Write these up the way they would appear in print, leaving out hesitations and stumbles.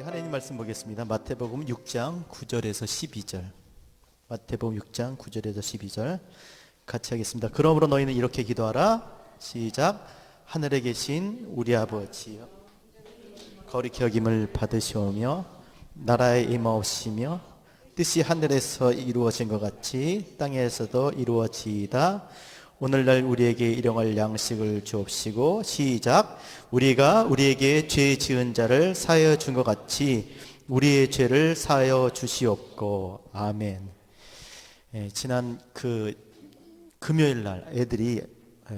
하나님 말씀 보겠습니다. 마태복음 6장 9절에서 12절. 마태복음 6장 9절에서 12절 같이 하겠습니다. 그러므로 너희는 이렇게 기도하라. 시작. 하늘에 계신 우리 아버지여, 거룩히 여김을 받으시오며 나라에 임하옵시며 뜻이 하늘에서 이루어진 것 같이 땅에서도 이루어지이다. 오늘날 우리에게 일용할 양식을 주옵시고, 시작. 우리가 우리에게 죄 지은 자를 사하여 준 것 같이 우리의 죄를 사하여 주시옵고. 아멘. 지난 금요일 날 애들이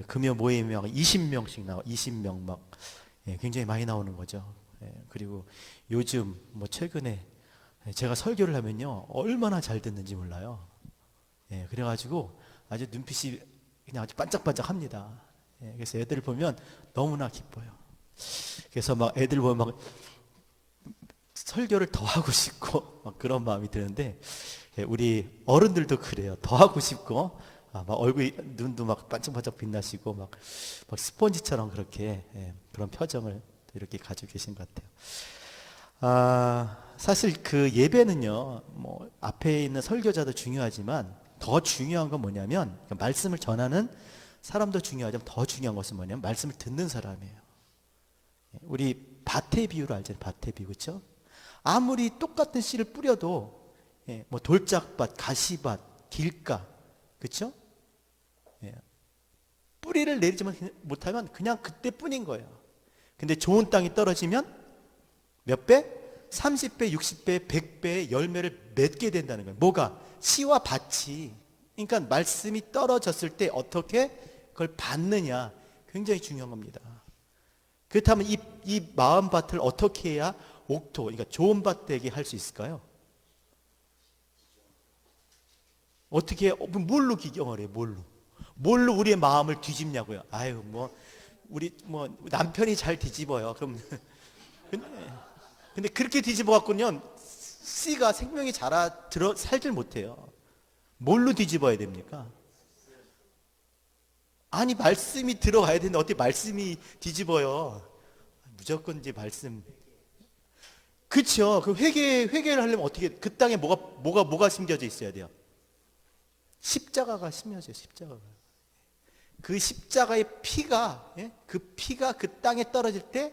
금요 모임에 20명씩 나와. 20명 막 굉장히 많이 나오는 거죠. 그리고 요즘 최근에 제가 설교를 하면요 얼마나 잘 듣는지 몰라요. 그래가지고 아주 눈빛이 그냥 아주 반짝반짝합니다. 그래서 애들 보면 너무나 기뻐요. 그래서 막 애들 보면 막 설교를 더 하고 싶고 막 그런 마음이 드는데, 우리 어른들도 그래요. 더 하고 싶고 막 얼굴 눈도 막 반짝반짝 빛나시고 막 스펀지처럼 그렇게 그런 표정을 이렇게 가지고 계신 것 같아요. 사실 그 예배는요 앞에 있는 설교자도 중요하지만 더 중요한 건 뭐냐면, 말씀을 전하는 사람도 중요하지만 더 중요한 것은 뭐냐면 말씀을 듣는 사람이에요. 우리 밭의 비유를 알잖아요. 밭의 비유, 그렇죠? 아무리 똑같은 씨를 뿌려도 돌짝밭, 가시밭, 길가, 그렇죠? 뿌리를 내리지 못하면 그냥 그때뿐인 거예요. 근데 좋은 땅이 떨어지면 몇 배? 30배, 60배, 100배의 열매를 맺게 된다는 거예요. 뭐가? 씨와 밭이. 그러니까 말씀이 떨어졌을 때 어떻게 그걸 받느냐, 굉장히 중요한 겁니다. 그렇다면 이 마음밭을 어떻게 해야 옥토, 그러니까 좋은 밭 되게 할 수 있을까요? 어떻게, 뭘로 기경을 해요? 뭘로 우리의 마음을 뒤집냐고요? 아유, 우리 남편이 잘 뒤집어요. 그럼 근데 그렇게 뒤집어 갖고는 씨가 생명이 살질 못해요. 뭘로 뒤집어야 됩니까? 아니, 말씀이 들어가야 되는데 어떻게 말씀이 뒤집어요? 무조건 이제 말씀. 그렇죠. 그 회개를 하려면 어떻게, 그 땅에 뭐가 심겨져 있어야 돼요? 십자가가 심겨져요. 십자가가. 그 십자가의 피가, 그 피가 그 땅에 떨어질 때,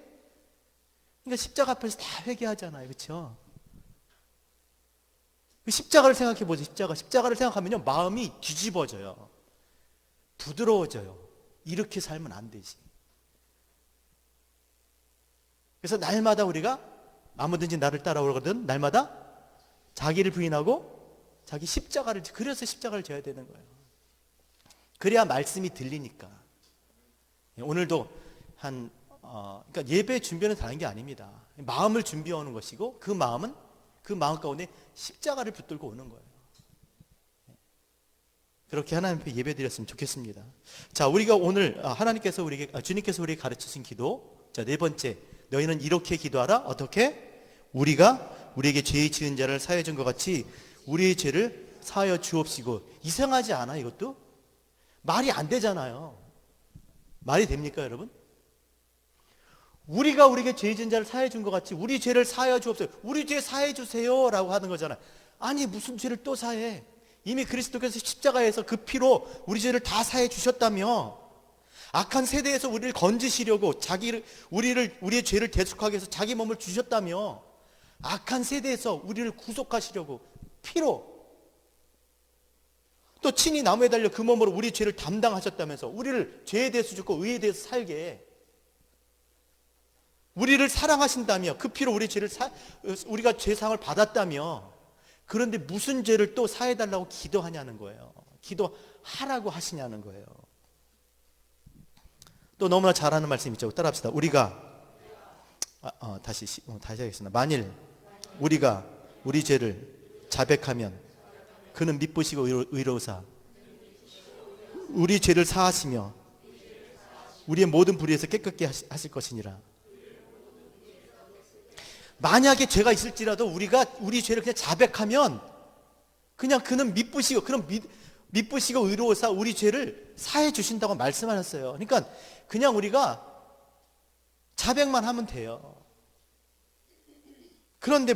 그러니까 십자가 앞에서 다 회개하잖아요. 그렇죠? 그 십자가를 생각해 보세요. 십자가를 생각하면요 마음이 뒤집어져요. 부드러워져요. 이렇게 살면 안 되지. 그래서 날마다 우리가 아무든지 나를 따라오거든 날마다 자기를 부인하고 자기 십자가를, 그래서 십자가를 져야 되는 거예요. 그래야 말씀이 들리니까. 오늘도 그러니까 예배 준비는 다른 게 아닙니다. 마음을 준비해 오는 것이고, 그 마음 가운데 십자가를 붙들고 오는 거예요. 그렇게 하나님 앞에 예배 드렸으면 좋겠습니다. 자, 우리가 오늘 주님께서 우리에게 가르치신 기도, 자, 네 번째, 너희는 이렇게 기도하라. 어떻게? 우리가 우리에게 죄 지은 자를 사하여 준 것 같이 우리의 죄를 사하여 주옵시고. 이상하지 않아? 이것도 말이 안 되잖아요. 말이 됩니까, 여러분? 우리가 우리에게 죄 지은 자를 사하여 준 것 같이 우리 죄를 사하여 주옵소서. 우리 죄 사하여 주세요 라고 하는 거잖아요. 아니, 무슨 죄를 또 사해? 이미 그리스도께서 십자가에서 그 피로 우리 죄를 다 사해 주셨다며. 악한 세대에서 우리를 건지시려고 우리의 죄를 대속하기 위해서 자기 몸을 주셨다며. 악한 세대에서 우리를 구속하시려고 피로, 또 친히 나무에 달려 그 몸으로 우리 죄를 담당하셨다면서 우리를 죄에 대해서 죽고 의에 대해서 살게, 우리를 사랑하신다며, 그 피로 우리가 죄상을 받았다며. 그런데 무슨 죄를 또 사해달라고 기도하냐는 거예요. 기도하라고 하시냐는 거예요. 또 너무나 잘하는 말씀 있죠. 따라합시다. 우리가 다시 하겠습니다. 만일 우리가 우리 죄를 자백하면 그는 미쁘시고 의로우사 우리 죄를 사하시며 우리의 모든 불의에서 깨끗게 하실 것이니라. 만약에 죄가 있을지라도 우리가 우리 죄를 그냥 자백하면 그냥 그는 미쁘시고 의로우사 우리 죄를 사해 주신다고 말씀하셨어요. 그러니까 그냥 우리가 자백만 하면 돼요. 그런데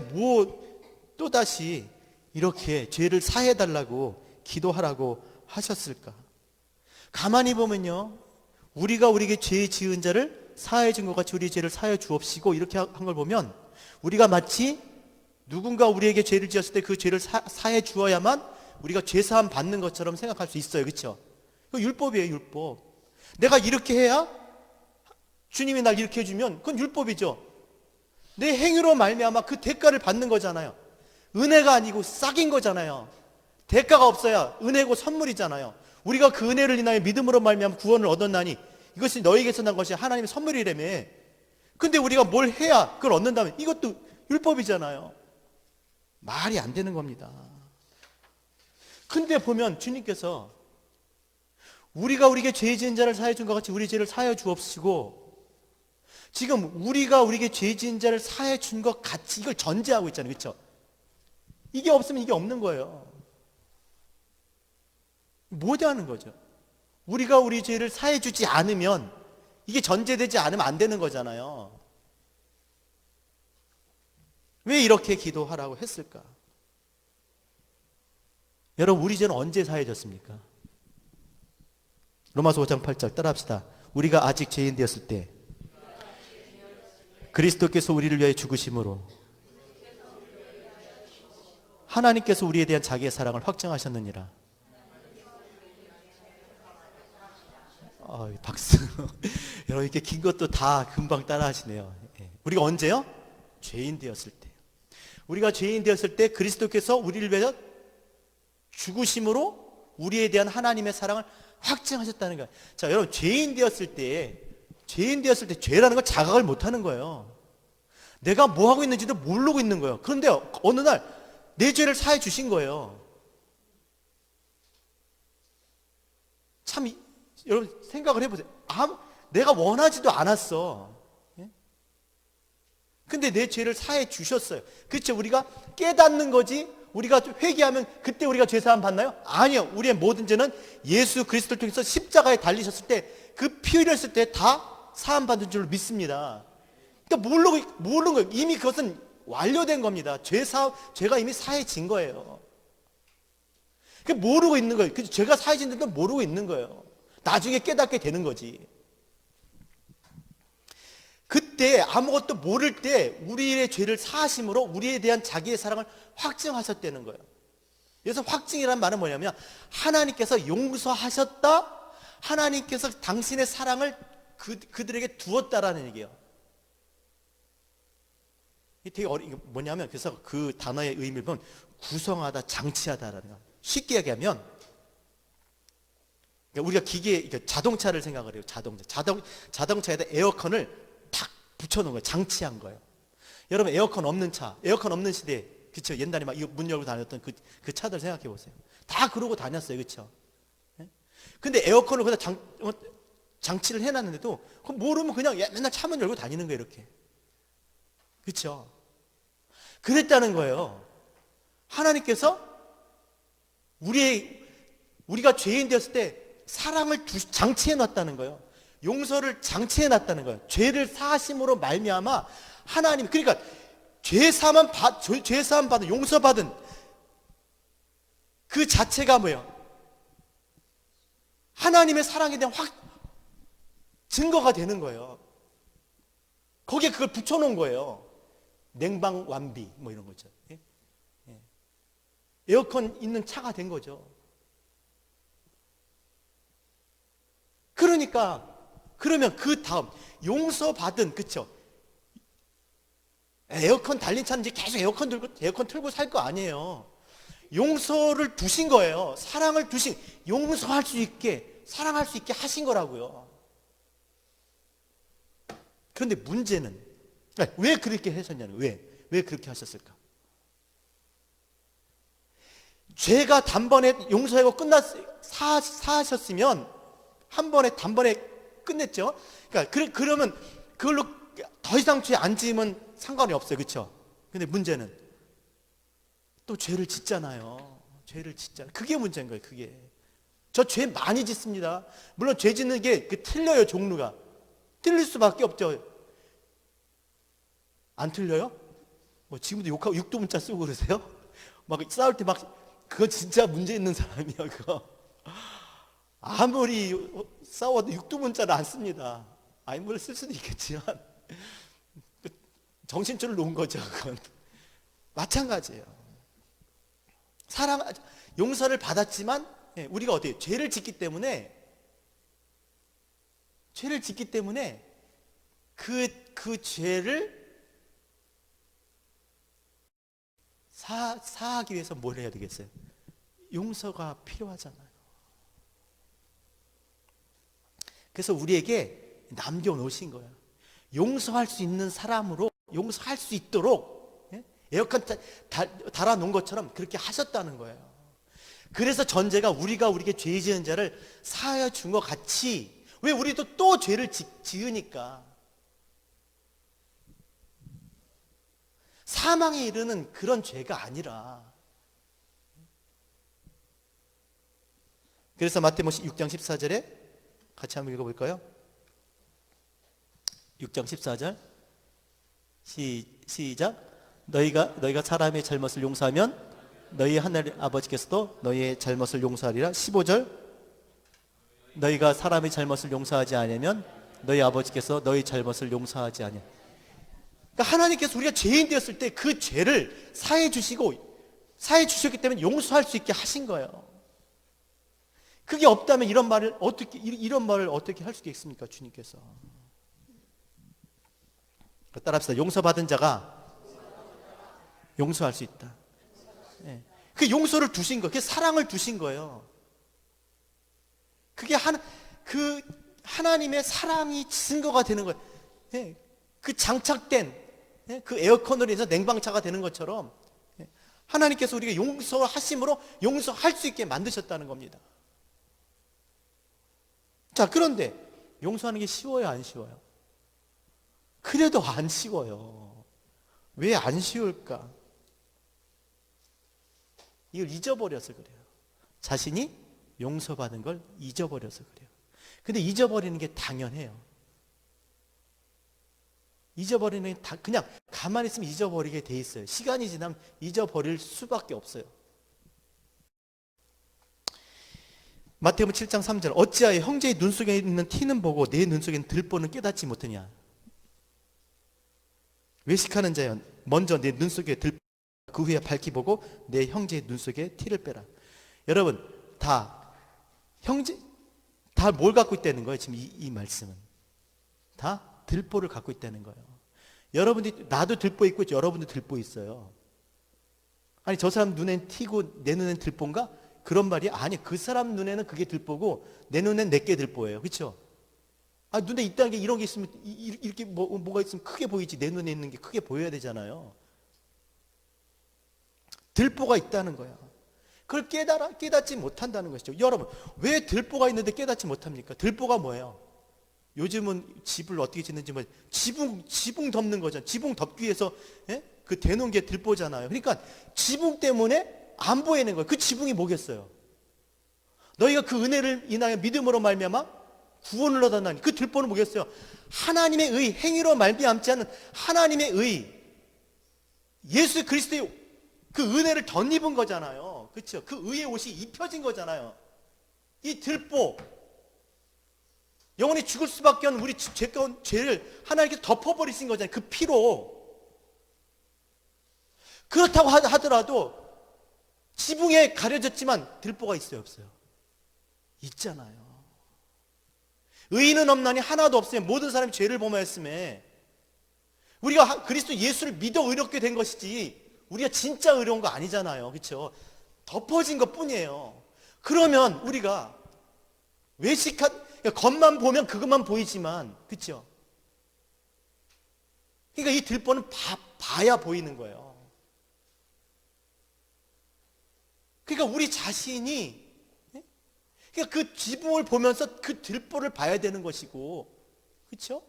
또다시 이렇게 죄를 사해달라고 기도하라고 하셨을까? 가만히 보면요, 우리가 우리에게 죄 지은 자를 사해 준 것 같이 우리 죄를 사해 주옵시고 이렇게 한 걸 보면 우리가 마치 누군가 우리에게 죄를 지었을 때 그 죄를 사해 주어야만 우리가 죄사함 받는 것처럼 생각할 수 있어요. 그렇죠? 그 율법이에요, 율법. 내가 이렇게 해야 주님이 날 이렇게 해주면 그건 율법이죠. 내 행위로 말미암아 그 대가를 받는 거잖아요. 은혜가 아니고 싹인 거잖아요. 대가가 없어야 은혜고 선물이잖아요. 우리가 그 은혜를 인하여 믿음으로 말미암아 구원을 얻었나니 이것이 너에게서 난 것이 하나님의 선물이라며. 근데 우리가 뭘 해야 그걸 얻는다면 이것도 율법이잖아요. 말이 안 되는 겁니다. 근데 보면 주님께서 우리가 우리에게 죄 지은 자를 사해 준 것 같이 우리 죄를 사해 주옵시고, 지금 우리가 우리에게 죄 지은 자를 사해 준 것 같이 이걸 전제하고 있잖아요. 그렇죠? 이게 없으면 이게 없는 거예요. 뭐냐는 거죠. 우리가 우리 죄를 사해 주지 않으면, 이게 전제되지 않으면 안 되는 거잖아요. 왜 이렇게 기도하라고 했을까? 여러분, 우리 죄는 언제 사해졌습니까? 로마서 5장 8절 따라합시다. 우리가 아직 죄인 되었을 때 그리스도께서 우리를 위하여 죽으심으로 하나님께서 우리에 대한 자기의 사랑을 확증하셨느니라. 박수. 여러분, 이렇게 긴 것도 다 금방 따라 하시네요. 우리가 언제요? 죄인 되었을 때. 우리가 죄인 되었을 때 그리스도께서 우리를 위하여 죽으심으로 우리에 대한 하나님의 사랑을 확증하셨다는 거예요. 자, 여러분, 죄인 되었을 때 죄라는 걸 자각을 못 하는 거예요. 내가 뭐 하고 있는지도 모르고 있는 거예요. 그런데 어느 날 내 죄를 사해 주신 거예요. 참, 여러분 생각을 해보세요. 내가 원하지도 않았어. 근데 내 죄를 사해 주셨어요. 그렇죠? 우리가 깨닫는 거지, 우리가 회개하면 그때 우리가 죄사함 받나요? 아니요. 우리의 모든 죄는 예수 그리스도를 통해서 십자가에 달리셨을 때, 그 피 흘렸을 때 다 사함 받은 줄로 믿습니다. 그러니까 모르는 거예요. 이미 그것은 완료된 겁니다. 죄가 이미 사해진 거예요. 그러니까 모르고 있는 거예요. 죄가 사해진데도 모르고 있는 거예요. 나중에 깨닫게 되는 거지. 그때 아무것도 모를 때 우리의 죄를 사하심으로 우리에 대한 자기의 사랑을 확증하셨다는 거예요. 그래서 확증이란 말은 뭐냐면 하나님께서 용서하셨다, 하나님께서 당신의 사랑을 그들에게 두었다라는 얘기예요. 이게 되게 이게 뭐냐면, 그래서 그 단어의 의미를 보면 구성하다, 장치하다라는 거예요. 쉽게 얘기하면 우리가 자동차를 생각을 해요. 자동차에다 에어컨을 탁 붙여놓은 거예요. 장치한 거예요. 여러분, 에어컨 없는 시대에, 그쵸? 옛날에 막 문 열고 다녔던 그 차들 생각해 보세요. 다 그러고 다녔어요. 그쵸? 근데 에어컨을 거기다 장치를 해놨는데도 그거 모르면 그냥 맨날 차문 열고 다니는 거예요. 이렇게. 그쵸? 그랬다는 거예요. 하나님께서 우리가 죄인 되었을 때 사랑을 장치해 놨다는 거예요. 용서를 장치해 놨다는 거예요. 죄를 사하심으로 말미암아 하나님, 그러니까 죄사함 받은, 용서받은 그 자체가 뭐예요? 하나님의 사랑에 대한 증거가 되는 거예요. 거기에 그걸 붙여놓은 거예요. 냉방 완비 뭐 이런 거죠. 에어컨 있는 차가 된 거죠. 그러면 그 다음 용서받은, 그쵸? 에어컨 달린 차는 이제 계속 에어컨 틀고 살 거 아니에요. 용서를 두신 거예요. 사랑을 용서할 수 있게, 사랑할 수 있게 하신 거라고요. 그런데 문제는 왜 그렇게 하셨냐는, 왜 그렇게 하셨을까? 죄가 단번에 용서하고 사하셨으면 단번에 끝냈죠. 그러면 그걸로 더 이상 죄 안 지으면 상관이 없어요. 그렇죠? 근데 문제는 또 죄를 짓잖아요. 그게 문제인 거예요. 그게. 저 죄 많이 짓습니다. 물론 죄 짓는 게 틀려요. 종류가 틀릴 수밖에 없죠. 안 틀려요? 뭐 지금도 욕하고 육두문자 쓰고 그러세요? 막 싸울 때 막 그거 진짜 문제 있는 사람이야 그거. 아무리 싸워도 육두문자를 안 씁니다. 아니 물론 쓸 수도 있겠지만 정신줄을 놓은 거죠 그건. 마찬가지예요. 용서를 받았지만 우리가 어때요? 죄를 짓기 때문에 그 죄를 사하기 위해서 뭘 해야 되겠어요? 용서가 필요하잖아요. 그래서 우리에게 남겨놓으신 거예요. 용서할 수 있는 사람으로 용서할 수 있도록 에어컨 달아놓은 것처럼 그렇게 하셨다는 거예요. 그래서 전제가 우리가 우리에게 죄 지은 자를 사하여 준 것 같이, 왜 우리도 또 죄를 지으니까 사망에 이르는 그런 죄가 아니라. 그래서 마태복음 6장 14절에 같이 한번 읽어볼까요? 6장 14절 시작. 너희가 사람의 잘못을 용서하면 너희 하늘 아버지께서도 너희의 잘못을 용서하리라. 15절 너희가 사람의 잘못을 용서하지 않으면 너희 아버지께서 너희 잘못을 용서하지 않으. 그러니까 하나님께서 우리가 죄인 되었을 때 그 죄를 사해 주셨기 때문에 용서할 수 있게 하신 거예요. 그게 없다면 이런 말을 어떻게 할 수 있겠습니까? 주님께서. 따라합시다. 용서받은 자가 용서할 수 있다. 그 용서를 두신 거예요. 그 사랑을 두신 거예요. 그게 하나님의 사랑이 증거가 되는 거예요. 그 장착된 그 에어컨으로 해서 냉방차가 되는 것처럼 하나님께서 우리가 용서하심으로 용서할 수 있게 만드셨다는 겁니다. 자, 그런데 용서하는 게 쉬워요, 안 쉬워요? 그래도 안 쉬워요. 왜 안 쉬울까? 이걸 잊어버려서 그래요. 자신이 용서받은 걸 잊어버려서 그래요. 근데 잊어버리는 게 당연해요. 잊어버리는 게 그냥 가만히 있으면 잊어버리게 돼 있어요. 시간이 지나면 잊어버릴 수밖에 없어요. 마태복음 7장 3절 어찌하여 형제의 눈 속에 있는 티는 보고 내 눈 속에 있는 들보는 깨닫지 못하냐. 외식하는 자여 먼저 내 눈 속에 들보 그 후에 밝히 보고 내 형제의 눈 속에 티를 빼라. 여러분 다 뭘 갖고 있다는 거예요? 지금 이 말씀은 다 들보를 갖고 있다는 거예요. 여러분들이, 나도 들보 있고 여러분도 들보 있어요. 아니 저 사람 눈엔 티고 내 눈엔 들보인가? 그런 말이 아니, 그 사람 눈에는 그게 들보고 내 눈엔 내게 들보예요. 그렇죠? 눈에 있다는 게 이런 게 있으면 이렇게 뭐가 있으면 크게 보이지. 내 눈에 있는 게 크게 보여야 되잖아요. 들보가 있다는 거야. 그걸 깨닫지 못한다는 것이죠. 여러분, 왜 들보가 있는데 깨닫지 못합니까? 들보가 뭐예요? 요즘은 집을 어떻게 짓는지 지붕 덮는 거잖아요. 지붕 덮기 위해서 그 대놓은 게 들보잖아요. 그러니까 지붕 때문에 안 보이는 거예요. 그 지붕이 뭐겠어요? 너희가 그 은혜를 인하여 믿음으로 말미암아 구원을 얻었나니 그 들보는 뭐겠어요? 하나님의 의, 행위로 말미암지 않는 하나님의 의, 예수 그리스도의 그 은혜를 덧입은 거잖아요. 그렇죠? 그 의의 옷이 입혀진 거잖아요. 이 들보, 영원히 죽을 수밖에 없는 우리 죄를 하나님께서 덮어버리신 거잖아요. 그 피로. 그렇다고 하더라도 지붕에 가려졌지만 들보가 있어요, 없어요? 있잖아요. 의인은 없나니 하나도 없으면 모든 사람이 죄를 범하였음에 우리가 그리스도 예수를 믿어 의롭게 된 것이지 우리가 진짜 의로운 거 아니잖아요. 그렇죠? 덮어진 것 뿐이에요. 그러면 우리가 겉만 보면 그것만 보이지만, 그렇죠? 그러니까 이 들보는 봐야 보이는 거예요. 그러니까 우리 자신이, 그러니까 그 지붕을 보면서 그 들보를 봐야 되는 것이고, 그렇죠?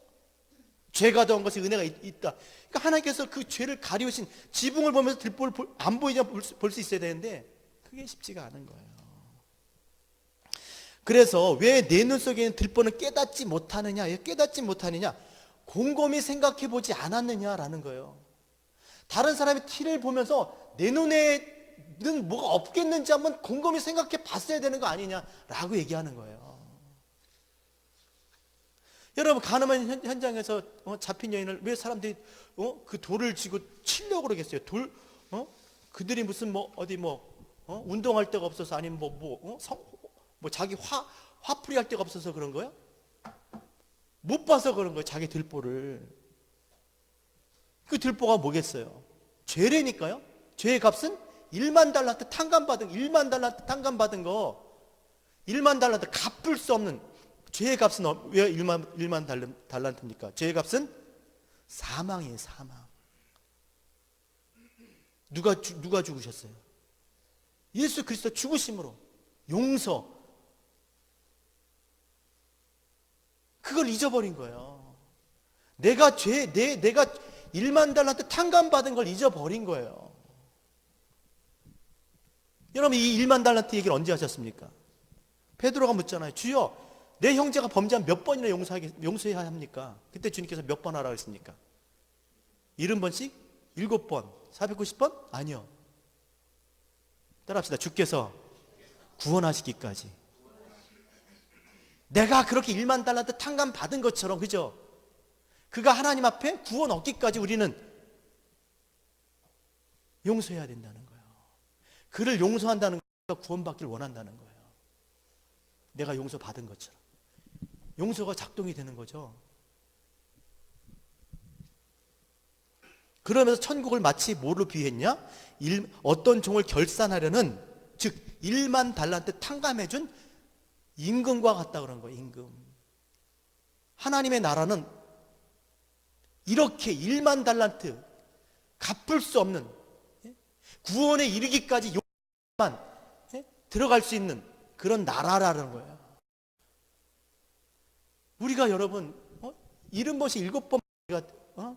죄가 더한 것이 은혜가 있다. 그러니까 하나님께서 그 죄를 가리우신 지붕을 보면서 들보를 안 보이지만 볼 수 있어야 되는데 그게 쉽지가 않은 거예요. 그래서 왜 내 눈 속에 있는 들보는 깨닫지 못하느냐? 곰곰이 생각해 보지 않았느냐라는 거예요. 다른 사람의 티를 보면서 내 눈에는 뭐가 없겠는지 한번 곰곰이 생각해 봤어야 되는 거 아니냐라고 얘기하는 거예요. 여러분, 가늠한 현장에서 잡힌 여인을 왜 사람들이 그 돌을 쥐고 치려고 그러겠어요? 그들이 무슨 운동할 데가 없어서, 아니면 자기 화풀이 할 데가 없어서 그런 거예요? 못 봐서 그런 거예요, 자기 들보를. 그 들보가 뭐겠어요? 죄래니까요. 죄의 값은 1만 달란트 탕감받은, 1만 달란트 탕감받은 거, 1만 달란트 갚을 수 없는, 죄의 값은 왜 1만 달란트입니까? 죄의 값은 사망이에요, 사망. 누가 죽으셨어요? 예수 그리스도 죽으심으로 용서. 그걸 잊어버린 거예요. 내가 1만 달란트 탕감받은 걸 잊어버린 거예요. 여러분, 이 1만 달란트 얘기를 언제 하셨습니까? 베드로가 묻잖아요. 주여, 내 형제가 범죄하면 몇 번이나 용서해야 합니까? 그때 주님께서 몇 번 하라고 했습니까? 70번씩? 7번? 490번? 아니요. 따라합시다. 주께서 구원하시기까지. 내가 그렇게 1만 달란트 탕감 받은 것처럼, 그죠? 그가 하나님 앞에 구원 얻기까지 우리는 용서해야 된다는 거예요. 그를 용서한다는 거가 구원받기를 원한다는 거예요. 내가 용서받은 것처럼. 용서가 작동이 되는 거죠. 그러면서 천국을 마치 뭐로 비유했냐? 어떤 종을 결산하려는, 즉 1만 달란트 탕감해준 임금과 같다 그런 거예요. 임금. 하나님의 나라는 이렇게 1만 달란트 갚을 수 없는, 구원에 이르기까지 용만 들어갈 수 있는 그런 나라라는 거예요. 우리가 여러분 70번씩 7번 우리가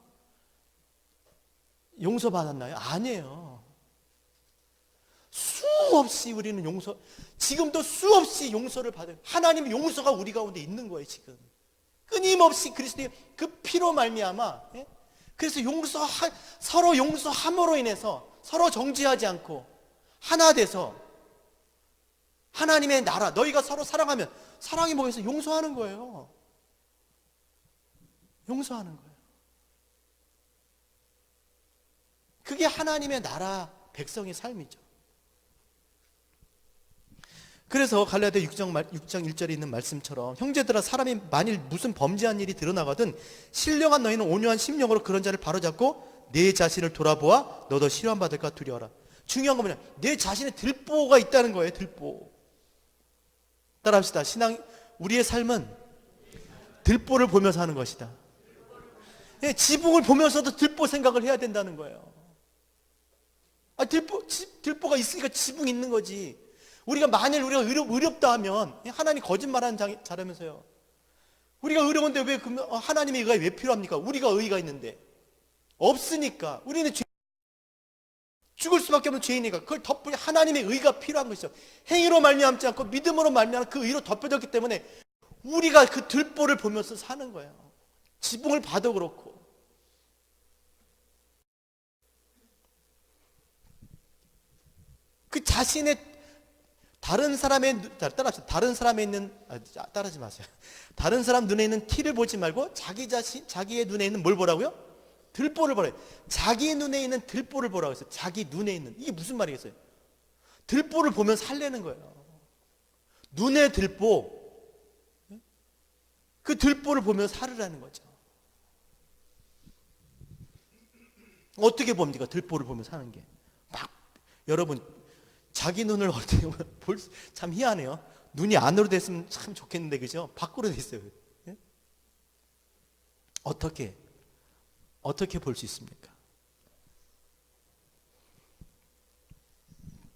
용서받았나요? 아니에요. 수없이 우리는 지금도 수없이 용서를 받아요. 하나님의 용서가 우리 가운데 있는 거예요. 지금 끊임없이 그리스도의 그 피로 말미암아. 그래서 서로 용서함으로 인해서 서로 정죄하지 않고 하나 돼서 하나님의 나라, 너희가 서로 사랑하면, 사랑이 뭐겠어요? 용서하는 거예요. 용서하는 거예요. 그게 하나님의 나라 백성의 삶이죠. 그래서 갈라디아 6장 1절에 있는 말씀처럼, 형제들아, 사람이 만일 무슨 범죄한 일이 드러나거든 신령한 너희는 온유한 심령으로 그런 자를 바로잡고 내 자신을 돌아보아 너도 시련받을까 두려워라. 중요한 건 뭐냐? 내 자신의 들보가 있다는 거예요. 들보. 따라합시다. 우리의 삶은 들보를 보면서 하는 것이다. 지붕을 보면서도 들보 생각을 해야 된다는 거예요. 들보가 있으니까 지붕이 있는 거지. 만일 우리가 의롭다 하면, 하나님 거짓말하는 자라면서요. 우리가 의로운데 왜 하나님의 의가 왜 필요합니까? 우리가 의가 있는데. 없으니까. 우리는 죽을 수밖에 없는 죄이니까. 그걸 덮을 하나님의 의가 필요한 것이죠. 행위로 말미암지 않고 믿음으로 말미암아 그 의로 덮여졌기 때문에 우리가 그 들보를 보면서 사는 거예요. 지붕을 봐도 그렇고. 그 자신의 다른 사람의 따라하지 마세요. 다른 사람 눈에 있는 티를 보지 말고 자기의 눈에 있는 뭘 보라고요? 들보를 보래요. 자기 눈에 있는 들보를 보라고 했어요. 자기 눈에 있는. 이게 무슨 말이겠어요? 들보를 보면 살려는 거예요. 눈의 들보. 그 들보를 보면 살으라는 거죠. 어떻게 봅니까? 들보를 보면 사는 게. 여러분, 자기 눈을 어떻게 참 희한해요. 눈이 안으로 됐으면 참 좋겠는데, 그죠? 밖으로 됐어요. 어떻게 볼 수 있습니까?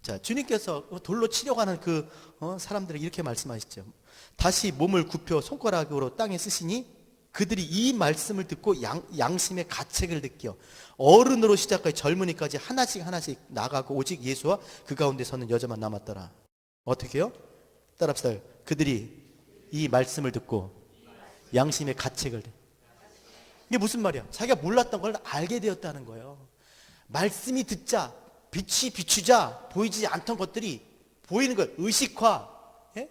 자, 주님께서 돌로 치려고 하는 그 사람들에게 이렇게 말씀하시죠. 다시 몸을 굽혀 손가락으로 땅에 쓰시니 그들이 이 말씀을 듣고 양심의 가책을 느껴 어른으로 시작하여 젊은이까지 하나씩 나가고 오직 예수와 그 가운데 서는 여자만 남았더라. 어떻게 해요? 따라합시다. 그들이 이 말씀을 듣고 양심의 가책을. 이게 무슨 말이야? 자기가 몰랐던 걸 알게 되었다는 거예요. 말씀이 듣자, 빛이 비추자 보이지 않던 것들이 보이는 거예요. 의식화. 예?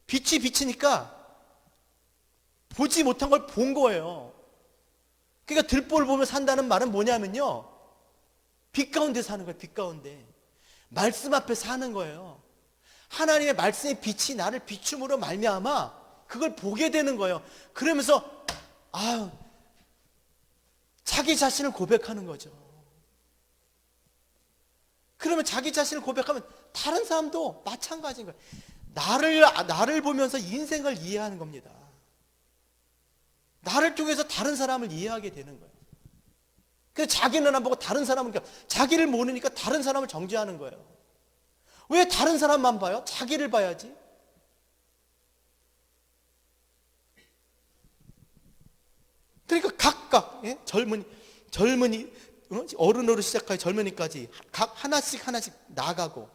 빛이 비치니까 보지 못한 걸 본 거예요. 그러니까 들보를 보며 산다는 말은 뭐냐면요, 빛 가운데 사는 거예요. 빛 가운데 말씀 앞에 사는 거예요. 하나님의 말씀의 빛이 나를 비춤으로 말미암아 그걸 보게 되는 거예요. 그러면서 자기 자신을 고백하는 거죠. 그러면 자기 자신을 고백하면 다른 사람도 마찬가지인 거예요. 나를 보면서 인생을 이해하는 겁니다. 나를 통해서 다른 사람을 이해하게 되는 거예요. 그래서 자기는 안 보고 다른 사람은, 자기를 모르니까 다른 사람을 정죄하는 거예요. 왜 다른 사람만 봐요? 자기를 봐야지. 그러니까 각각, 예? 젊은이, 어른으로 시작하여 젊은이까지 각 하나씩 나가고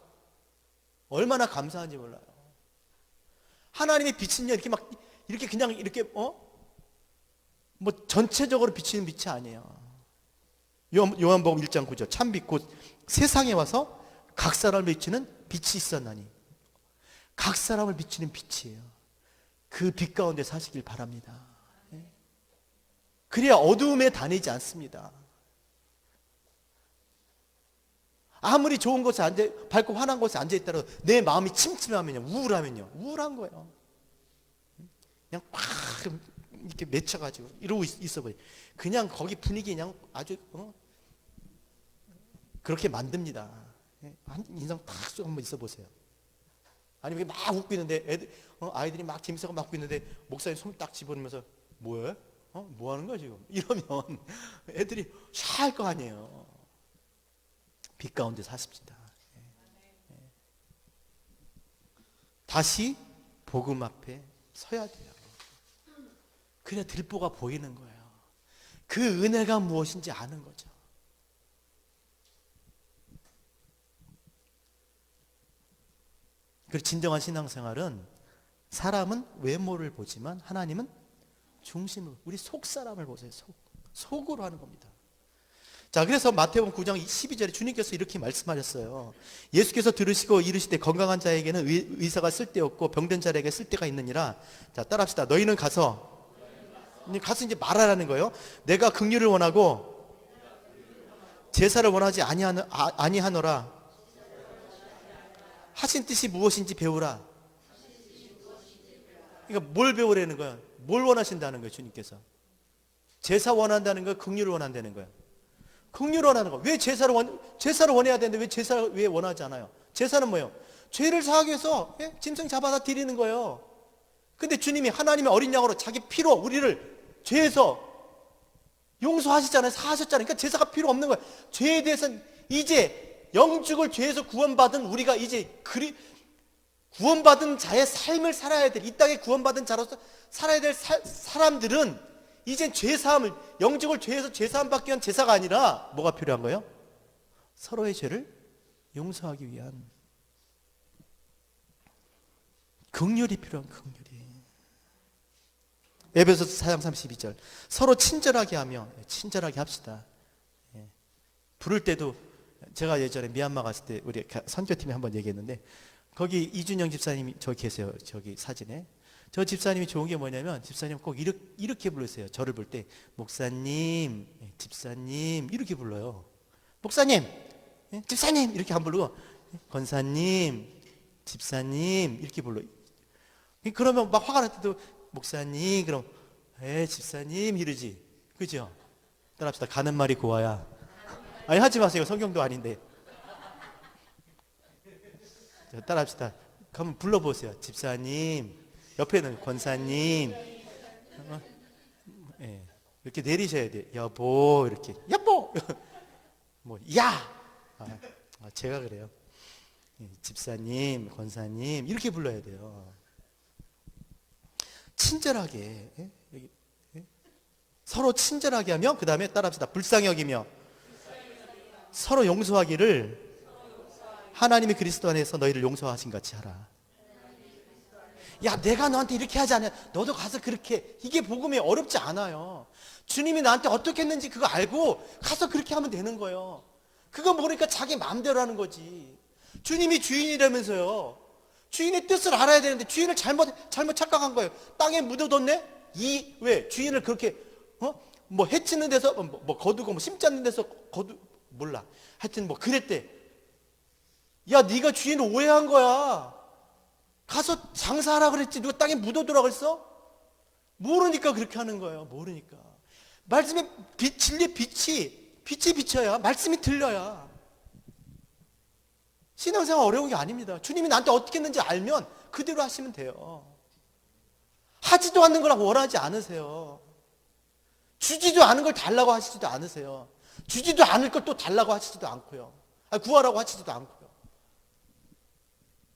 얼마나 감사한지 몰라요. 하나님의 빛은요, 이렇게 그냥 뭐 전체적으로 비치는 빛이 아니에요. 요한복음 1장 9절, 참빛 곧 세상에 와서 각 사람을 비추는 빛이 있었나니. 각 사람을 비추는 빛이에요. 그 빛 가운데 사시길 바랍니다. 그래야 어두움에 다니지 않습니다. 아무리 좋은 곳에 밝고 환한 곳에 앉아있더라도 내 마음이 침침하면요, 우울한 거예요. 그냥 막 이렇게 맺혀가지고 이러고 있어버려요. 그냥 거기 분위기 그냥 아주 그렇게 만듭니다. 한 인상 탁 쏘고 한번 있어 보세요. 아니면 막 웃고 있는데 아이들이 막 재밌어서 막 웃고 있는데 목사님 손 딱 집어넣으면서 뭐해? 뭐 하는 거야 지금? 이러면 애들이 샤할 거 아니에요. 빛 가운데 사십시다. 다시 복음 앞에 서야 돼요. 그래야 들보가 보이는 거예요. 그 은혜가 무엇인지 아는 거죠. 그리고 진정한 신앙생활은 사람은 외모를 보지만 하나님은 중심으로, 우리 속 사람을 보세요. 속으로 하는 겁니다. 자, 그래서 마태복음 9장 12절에 주님께서 이렇게 말씀하셨어요. 예수께서 들으시고 이르시되 건강한 자에게는 의사가 쓸데없고 병든 자에게 쓸데가 있느니라. 자, 따라합시다. 너희는 가서 이제 말하라는 거예요. 내가 긍휼을 원하고 제사를 원하지 아니하노라. 하신 뜻이 무엇인지 배우라. 그러니까 뭘 배우라는 거야? 뭘 원하신다는 거예요, 주님께서? 제사 원한다는 거예요? 긍휼을 원한다는 거예요? 긍휼을 원하는 거예요. 왜 제사를 원해야 되는데 왜 제사를 왜 원하지 않아요? 제사는 뭐예요? 죄를 사하기 위해서 짐승 잡아다 드리는 거예요. 근데 주님이 하나님의 어린 양으로 자기 피로 우리를 죄에서 용서하시잖아요. 사하셨잖아요. 그러니까 제사가 필요 없는 거예요. 죄에 대해서는 이제 영죽을 죄에서 구원받은 우리가 이제 구원받은 자의 삶을 살아야 될, 이 땅에 구원받은 자로서 살아야 될 사람들은 이젠 죄사함을, 영죽을 죄에서 죄사함 받기 위한 제사가 아니라 뭐가 필요한 거예요? 서로의 죄를 용서하기 위한 긍휼이 필요한, 긍휼이. 에베소서 4장 32절, 서로 친절하게 하며, 친절하게 합시다. 부를 때도, 제가 예전에 미얀마 갔을 때 우리 선교팀에 한번 얘기했는데, 거기 이준영 집사님이 저기 계세요. 저기 사진에. 저 집사님이 좋은 게 뭐냐면, 집사님 꼭 이렇게 부르세요. 저를 볼 때 목사님, 집사님 이렇게 불러요. 목사님, 집사님 이렇게 안 부르고 권사님, 집사님 이렇게 불러요. 그러면 막 화가 날 때도 목사님, 그럼 집사님 이러지. 그죠? 따라합시다. 가는 말이 고와야. 아니, 하지 마세요. 성경도 아닌데. 따라합시다. 한번 불러보세요. 집사님, 옆에는 권사님. 이렇게 내리셔야 돼요. 여보, 이렇게. 여보! 뭐, 야! 제가 그래요. 집사님, 권사님, 이렇게 불러야 돼요. 친절하게. 서로 친절하게 하며, 그 다음에 따라합시다. 불쌍히 여기며, 서로 용서하기를 하나님이 그리스도 안에서 너희를 용서하신 같이 하라. 야, 내가 너한테 이렇게 하지 않냐? 너도 가서 그렇게 해. 이게 복음이 어렵지 않아요. 주님이 나한테 어떻게 했는지 그거 알고 가서 그렇게 하면 되는 거예요. 그거 모르니까 자기 마음대로 하는 거지. 주님이 주인이라면서요. 주인의 뜻을 알아야 되는데 주인을 잘못 착각한 거예요. 땅에 묻어뒀네? 왜? 주인을 그렇게, 뭐 해치는 데서, 뭐 거두고, 뭐 심지 않는 데서 몰라. 하여튼 뭐 그랬대. 야, 네가 주인을 오해한 거야. 가서 장사하라 그랬지. 누가 땅에 묻어두라 그랬어? 모르니까 그렇게 하는 거예요. 모르니까. 말씀의 진리의 빛이 비쳐야, 말씀이 들려야. 신앙생활 어려운 게 아닙니다. 주님이 나한테 어떻게 했는지 알면 그대로 하시면 돼요. 하지도 않는 걸 원하지 않으세요. 주지도 않은 걸 달라고 하시지도 않으세요. 주지도 않을 걸 또 달라고 하시지도 않고요. 구하라고 하시지도 않고요.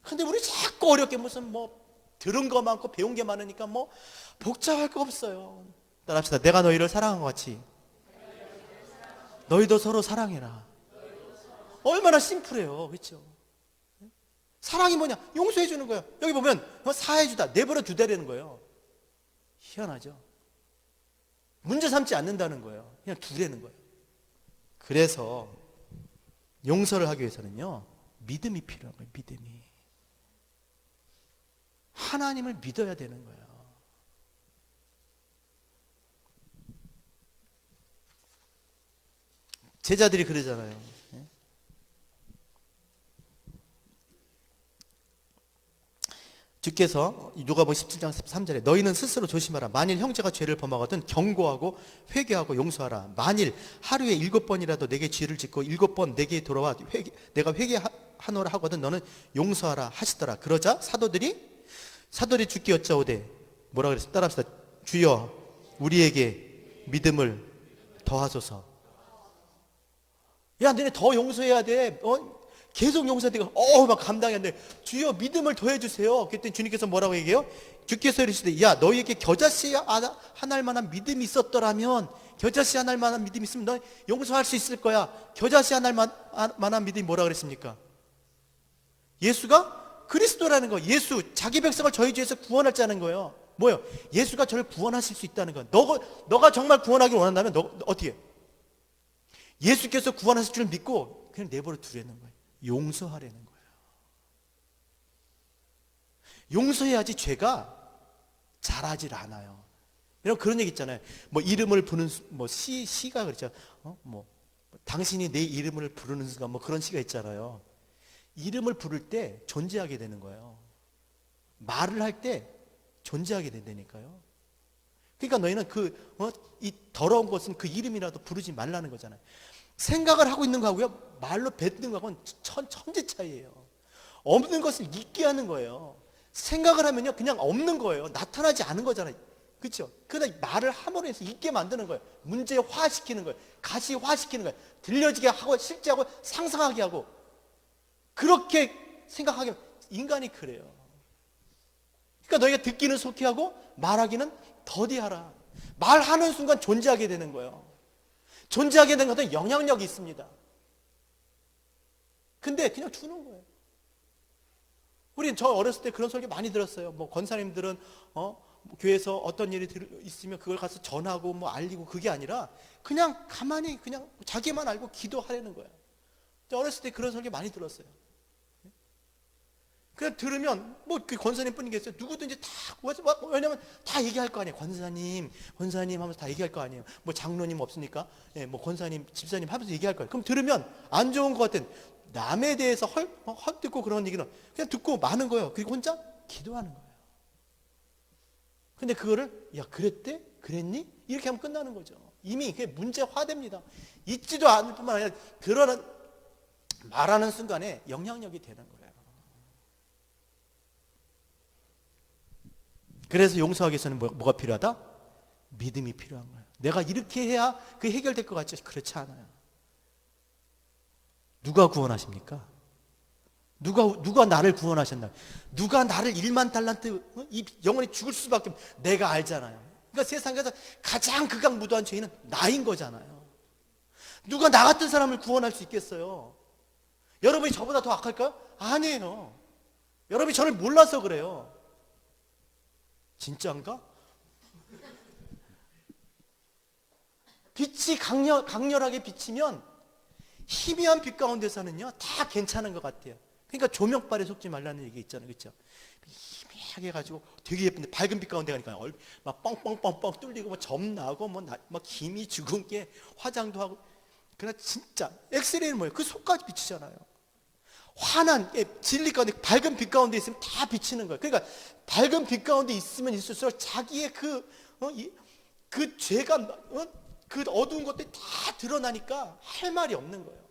근데 우리 자꾸 어렵게 무슨 뭐 들은 거 많고 배운 게 많으니까 뭐 복잡할 거 없어요. 따라합시다. 내가 너희를 사랑한 것 같이 너희도 서로 사랑해라. 얼마나 심플해요. 그렇죠? 사랑이 뭐냐? 용서해 주는 거예요. 여기 보면 사해 주다, 내버려 두다라는 거예요. 희한하죠? 문제 삼지 않는다는 거예요. 그냥 두라는 거예요. 그래서 용서를 하기 위해서는요, 믿음이 필요한 거예요. 믿음이. 하나님을 믿어야 되는 거예요. 제자들이 그러잖아요. 주께서 누가복음 17장 3절에 너희는 스스로 조심하라. 만일 형제가 죄를 범하거든 경고하고 회개하고 용서하라. 만일 하루에 7번이라도 내게 죄를 짓고 7번 내게 돌아와 내가 회개하노라 하거든 너는 용서하라 하시더라. 그러자 사도들이 주께 여짜오되 뭐라 그랬어요? 따라합시다. 주여 우리에게 믿음을 더하소서. 야, 너네 더 용서해야 돼. 계속 용서되고 막 감당이 안 돼. 주여 믿음을 더해 주세요. 그랬더니 주님께서 뭐라고 얘기해요? 주께서 이르시되 야, 너희에게 겨자씨 하나일 만한 믿음이 있었더라면, 겨자씨 하나일 만한 믿음이 있으면 너 용서할 수 있을 거야. 겨자씨 하나일 만한 믿음이 뭐라 그랬습니까? 예수가 그리스도라는 거. 예수 자기 백성을 저희 죄에서 구원할 자는 거예요. 뭐예요? 예수가 저를 구원하실 수 있다는 거야. 너가 정말 구원하길 원한다면 너 어떻게 해? 예수께서 구원하실 줄 믿고 그냥 내버려 두라는 거예요. 용서하라는 거예요. 용서해야지 죄가 자라질 않아요. 여러분 그런 얘기 있잖아요. 뭐 이름을 부르는 뭐 시가 그렇죠. 뭐 당신이 내 이름을 부르는 순간 뭐 그런 시가 있잖아요. 이름을 부를 때 존재하게 되는 거예요. 말을 할 때 존재하게 된다니까요. 그러니까 너희는 이 더러운 것은 그 이름이라도 부르지 말라는 거잖아요. 생각을 하고 있는 거하고요, 말로 뱉는 거하고는 천지 차이예요. 없는 것을 있게 하는 거예요. 생각을 하면요, 그냥 없는 거예요. 나타나지 않은 거잖아요. 그렇죠? 그러다 말을 함으로 해서 있게 만드는 거예요. 문제화시키는 거예요. 가시화시키는 거예요. 들려지게 하고 실제하고 상상하게 하고 그렇게 생각하게 하면 인간이 그래요. 그러니까 너희가 듣기는 속히 하고 말하기는 더디하라. 말하는 순간 존재하게 되는 거예요. 존재하게 되는 것은 영향력이 있습니다. 근데 그냥 주는 거예요. 우린 저 어렸을 때 그런 설교 많이 들었어요. 뭐 권사님들은 교회에서 어떤 일이 있으면 그걸 가서 전하고 뭐 알리고 그게 아니라 그냥 가만히 그냥 자기만 알고 기도하려는 거예요. 저 어렸을 때 그런 설교 많이 들었어요. 그냥 들으면 뭐 그 권사님 뿐이겠어요. 누구든지 다, 왜냐면 다 얘기할 거 아니에요. 권사님 하면서 다 얘기할 거 아니에요. 뭐 장로님 없으니까 뭐 권사님 집사님 하면서 얘기할 거예요. 그럼 들으면 안 좋은 것 같은 남에 대해서 헛듣고 그런 얘기는 그냥 듣고 마는 거예요. 그리고 혼자 기도하는 거예요. 근데 그거를 야 그랬대? 그랬니? 이렇게 하면 끝나는 거죠. 이미 그게 문제화됩니다. 있지도 않을 뿐만 아니라 그러는 말하는 순간에 영향력이 되는 거예요. 그래서 용서하기 위해서는 뭐가 필요하다? 믿음이 필요한 거예요. 내가 이렇게 해야 그게 해결될 것 같죠? 그렇지 않아요. 누가 구원하십니까? 누가 나를 구원하셨나? 누가 나를 1만 달란트 영원히 죽을 수밖에 내가 알잖아요. 그러니까 세상에서 가장 극악무도한 죄인은 나인 거잖아요. 누가 나 같은 사람을 구원할 수 있겠어요? 여러분이 저보다 더 악할까요? 아니에요. 여러분이 저를 몰라서 그래요. 진짜인가? 빛이 강렬하게 비치면 희미한 빛 가운데서는요 다 괜찮은 것 같아요. 그러니까 조명빨에 속지 말라는 얘기 있잖아요, 그렇죠? 희미하게 해가지고 되게 예쁜데 밝은 빛 가운데 가니까 막 뻥뻥뻥뻥 뚫리고 뭐 점 나고 막 김이 죽은 게 화장도 하고. 그러나 진짜 엑스레이는 뭐예요? 그 속까지 비치잖아요. 환한 진리 가운데 밝은 빛 가운데 있으면 다 비치는 거예요. 그러니까 밝은 빛 가운데 있으면 있을수록 자기의 그 죄가 그 어두운 것들이 다 드러나니까 할 말이 없는 거예요.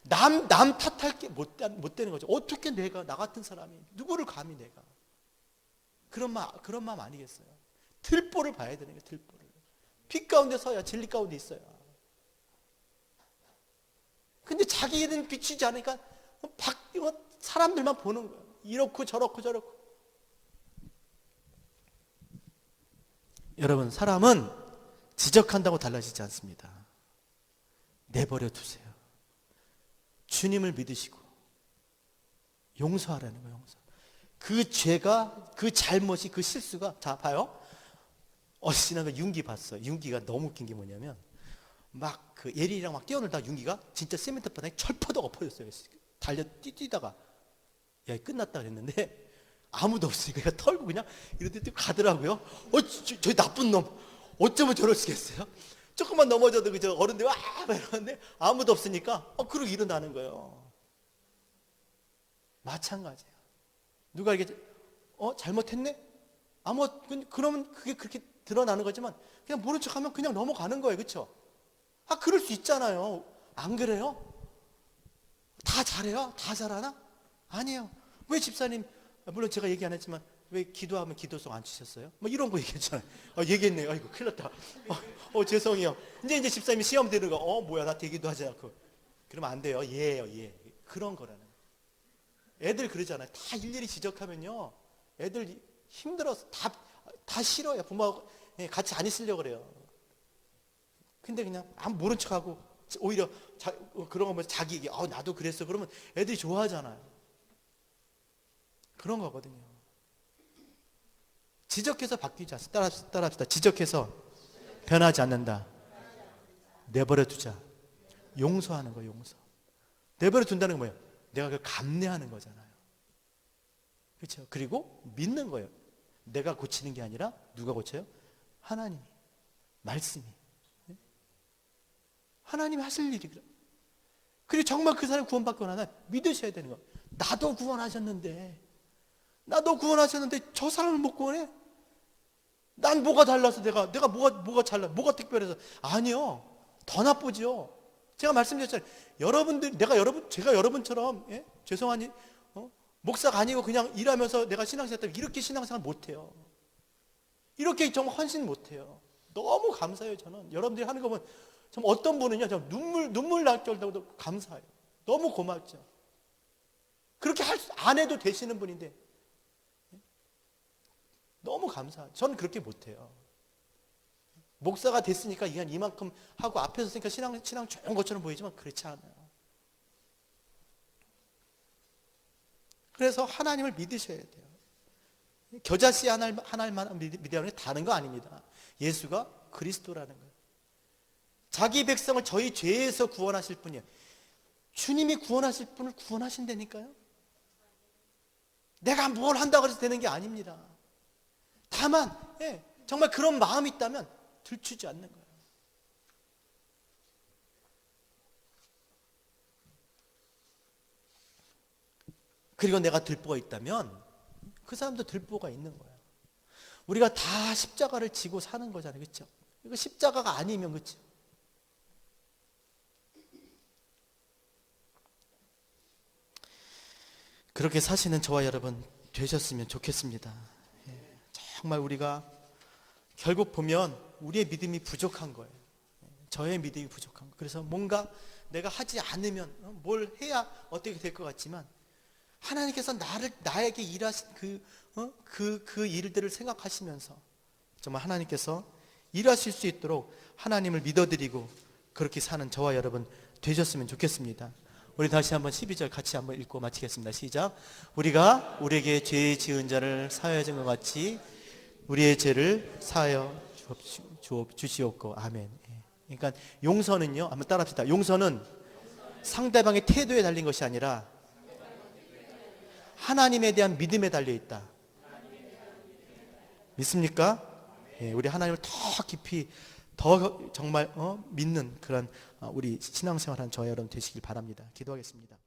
남 탓할 게 못 되는 거죠. 어떻게 내가 나 같은 사람이 누구를 감히 내가 그런 마음 아니겠어요? 들보를 봐야 되는 거예요. 들보를 빛 가운데 서야 진리 가운데 있어요. 근데 자기는 비치지 않으니까 사람들만 보는 거예요. 이렇고 저렇고. 여러분, 사람은 지적한다고 달라지지 않습니다. 내버려 두세요. 주님을 믿으시고 용서하라는 거예요. 그 죄가, 그 잘못이, 그 실수가. 자, 봐요. 지난 거 윤기 봤어요. 윤기가 너무 웃긴 게 뭐냐면 막 그 예린이랑 막 뛰어놀다 윤기가 진짜 시멘트 바닥에 철퍼덕 엎어졌어요. 뛰다가 야 끝났다 그랬는데 아무도 없으니까 얘가 털고 그냥 이러더니 가더라고요. 저 나쁜 놈 어쩌면 저러시겠어요? 조금만 넘어져도 그저 어른들 와 이러는데 아무도 없으니까 그러고 일어나는 거예요. 마찬가지예요. 누가 이게 잘못했네? 그러면 그게 그렇게 드러나는 거지만 그냥 모른 척하면 그냥 넘어가는 거예요. 그렇죠? 그럴 수 있잖아요. 안 그래요? 다 잘해요? 다 잘하나? 아니에요. 왜 집사님, 물론 제가 얘기 안 했지만 왜 기도하면 기도송 안 치셨어요? 뭐 이런 거 얘기했잖아요. 얘기했네요. 아이고 큰일 났다. 죄송해요. 이제 집사님이 시험 되는 거 뭐야 나 되기도 하지 않고 그러면 안 돼요. 예예요. 예. 그런 거라는 거예요. 애들 그러잖아요. 다 일일이 지적하면요 애들 힘들어서 다 싫어요. 부모하고 같이 안 있으려고 그래요. 근데 그냥 아무 모른 척하고 오히려 그런 거 보면 자기 얘기 나도 그랬어 그러면 애들이 좋아하잖아요. 그런 거거든요. 지적해서 바뀌지 않습니다. 따라합시다. 지적해서 변하지 않는다. 내버려 두자. 용서하는 거예요. 용서. 내버려 둔다는 건 뭐예요? 내가 그걸 감내하는 거잖아요. 그렇죠? 그리고 믿는 거예요. 내가 고치는 게 아니라 누가 고쳐요? 하나님이. 말씀이. 하나님이 하실 일이 그래. 그리고 정말 그 사람이 구원받고 나면 믿으셔야 되는 거예요. 나도 구원하셨는데 저 사람을 못 구원해? 난 뭐가 달라서 내가 뭐가 잘나? 뭐가 특별해서? 아니요. 더 나쁘죠. 제가 말씀드렸잖아요. 제가 여러분처럼 죄송하니 목사가 아니고 그냥 일하면서 내가 신앙생활 때문에 이렇게 신앙생활 못해요. 이렇게 정말 헌신 못해요. 너무 감사해요. 저는 여러분들이 하는 거 보면 정말 어떤 분은요 눈물 날 정도로 감사해요. 너무 고맙죠. 그렇게 안 해도 되시는 분인데 너무 감사해요. 저는 그렇게 못해요. 목사가 됐으니까 이만큼 하고 앞에서 쓰니까 신앙 좋은 것처럼 보이지만 그렇지 않아요. 그래서 하나님을 믿으셔야 돼요. 겨자씨 하나님만 믿으라는 게 다른 거 아닙니다. 예수가 그리스도라는 거예요. 자기 백성을 저희 죄에서 구원하실 분이에요. 주님이 구원하실 분을 구원하신다니까요. 내가 뭘 한다고 해서 되는 게 아닙니다. 다만 정말 그런 마음이 있다면 들추지 않는 거예요. 그리고 내가 들보가 있다면 그 사람도 들보가 있는 거예요. 우리가 다 십자가를 지고 사는 거잖아요. 그렇죠? 이거 십자가가 아니면 그렇죠? 그렇게 사시는 저와 여러분 되셨으면 좋겠습니다. 정말 우리가 결국 보면 우리의 믿음이 부족한 거예요. 저의 믿음이 부족한 거예요. 그래서 뭔가 내가 하지 않으면 뭘 해야 어떻게 될 것 같지만 하나님께서 나에게 일하신 그 일들을 생각하시면서 정말 하나님께서 일하실 수 있도록 하나님을 믿어드리고 그렇게 사는 저와 여러분 되셨으면 좋겠습니다. 우리 다시 한번 12절 같이 한번 읽고 마치겠습니다. 시작. 우리가 우리에게 죄 지은 자를 사하여 준 것 같이 우리의 죄를 사하여 주시옵고. 아멘. 예. 그러니까 용서는요, 한번 따라합시다. 용서는 상대방의 태도에 달린 것이 아니라 하나님에 대한 믿음에 달려 있다. 믿습니까? 예, 우리 하나님을 더 깊이 더 정말 믿는 그런 우리 신앙생활한 저와 여러분 되시길 바랍니다. 기도하겠습니다.